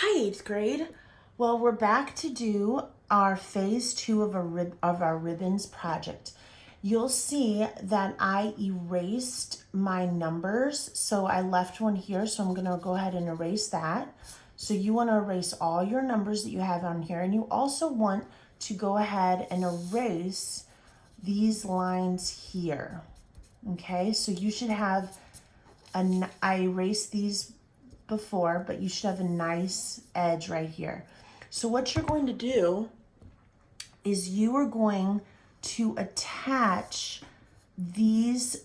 Hi, 8th grade. Well, we're back to do our phase 2 of our ribbons project. You'll see that I erased my numbers. So I left one here, so I'm gonna go ahead and erase that. So you wanna erase all your numbers that you have on here, and you also want to go ahead and erase these lines here. Okay, so you should have, I erased these before, but you should have a nice edge right here. So what you're going to do is you are going to attach these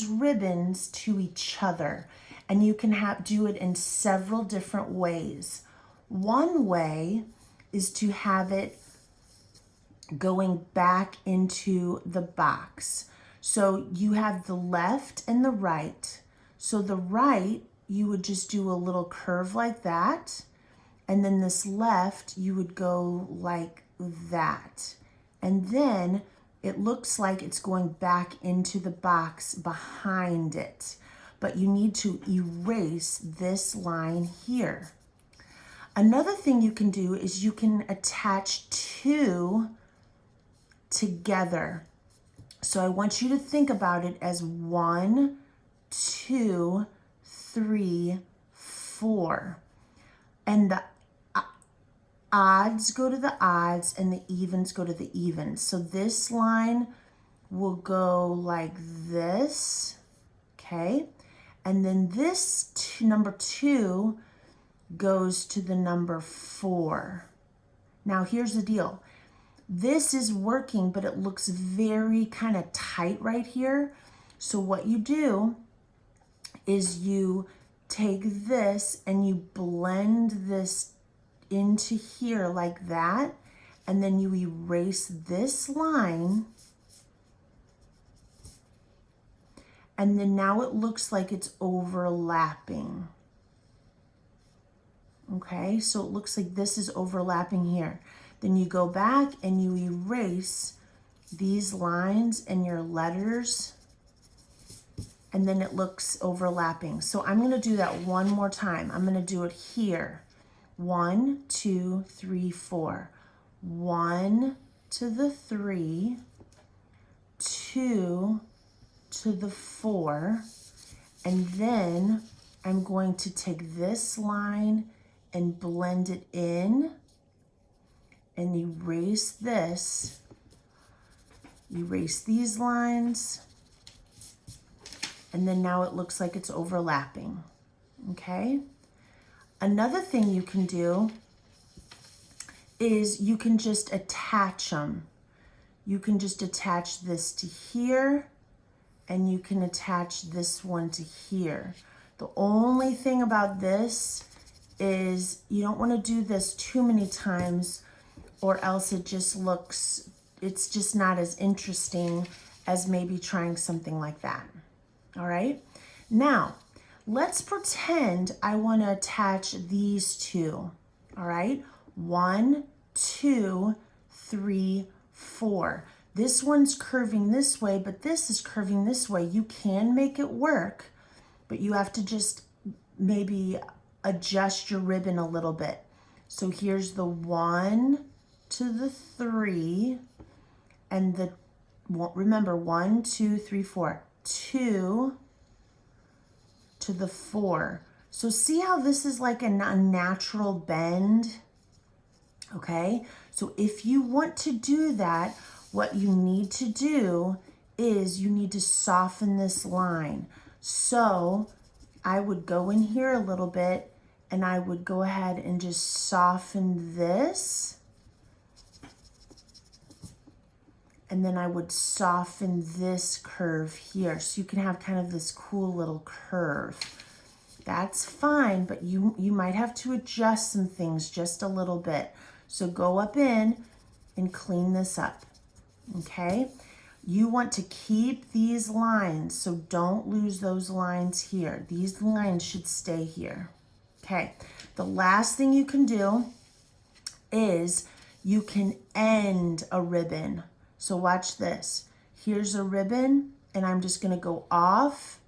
ribbons to each other, and you can do it in several different ways. One way is to have it going back into the box. So you have the left and the right. So the right, you would just do a little curve like that. And then this left, you would go like that. And then it looks like it's going back into the box behind it. But you need to erase this line here. Another thing you can do is you can attach two together. So I want you to think about it as 1, 2, 3, 4. And the odds go to the odds and the evens go to the evens. So this line will go like this, okay? And then this number 2 goes to the number 4. Now here's the deal. This is working, but it looks very kind of tight right here. So what you do is you take this and you blend this into here like that, and then you erase this line, and then now it looks like it's overlapping. Okay, so it looks like this is overlapping here. Then you go back and you erase these lines and your letters, and then it looks overlapping. So I'm gonna do that one more time. I'm gonna do it here. 1, 2, 3, 4. 1 to the 3, 2 to the 4, and then I'm going to take this line and blend it in and erase this, erase these lines, and then now it looks like it's overlapping, okay? Another thing you can do is you can just attach them. You can just attach this to here, and you can attach this one to here. The only thing about this is you don't want to do this too many times, or else it just looks, it's just not as interesting as maybe trying something like that. All right, now let's pretend I want to attach these two. All right, 1, 2, 3, 4. This one's curving this way, but this is curving this way. You can make it work, but you have to just maybe adjust your ribbon a little bit. So here's the 1 to the 3, and the, remember, 1, 2, 3, 4, 2 to the 4. So see how this is like a natural bend? Okay, so if you want to do that, what you need to do is you need to soften this line. So I would go in here a little bit, and I would go ahead and just soften this. And then I would soften this curve here. So you can have kind of this cool little curve. That's fine, but you might have to adjust some things just a little bit. So go up in and clean this up, okay? You want to keep these lines, so don't lose those lines here. These lines should stay here, okay? The last thing you can do is you can end a ribbon. So watch this. Here's a ribbon, and I'm just gonna go off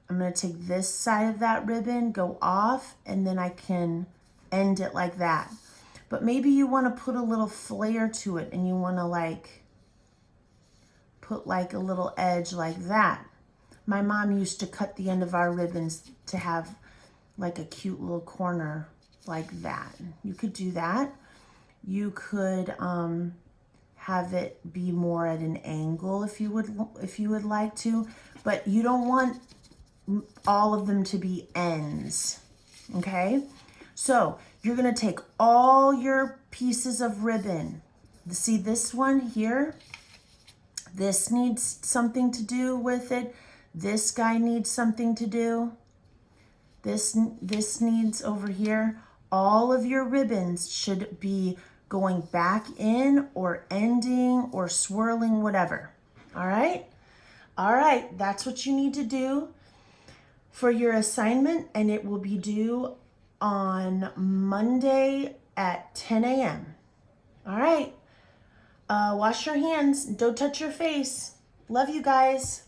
I'm going to take this side of that ribbon, go off, and then I can end it like that. But maybe you want to put a little flair to it and you want to like put like a little edge like that. My mom used to cut the end of our ribbons to have like a cute little corner like that. You could do that. You could have it be more at an angle if you would like to, but you don't want all of them to be ends, okay? So you're gonna take all your pieces of ribbon. See this one here? This needs something to do with it. This guy needs something to do. This needs over here. All of your ribbons should be going back in or ending or swirling, whatever. All right? All right, that's what you need to do for your assignment, and it will be due on Monday at 10 a.m. All right. Wash your hands. Don't touch your face. Love you guys.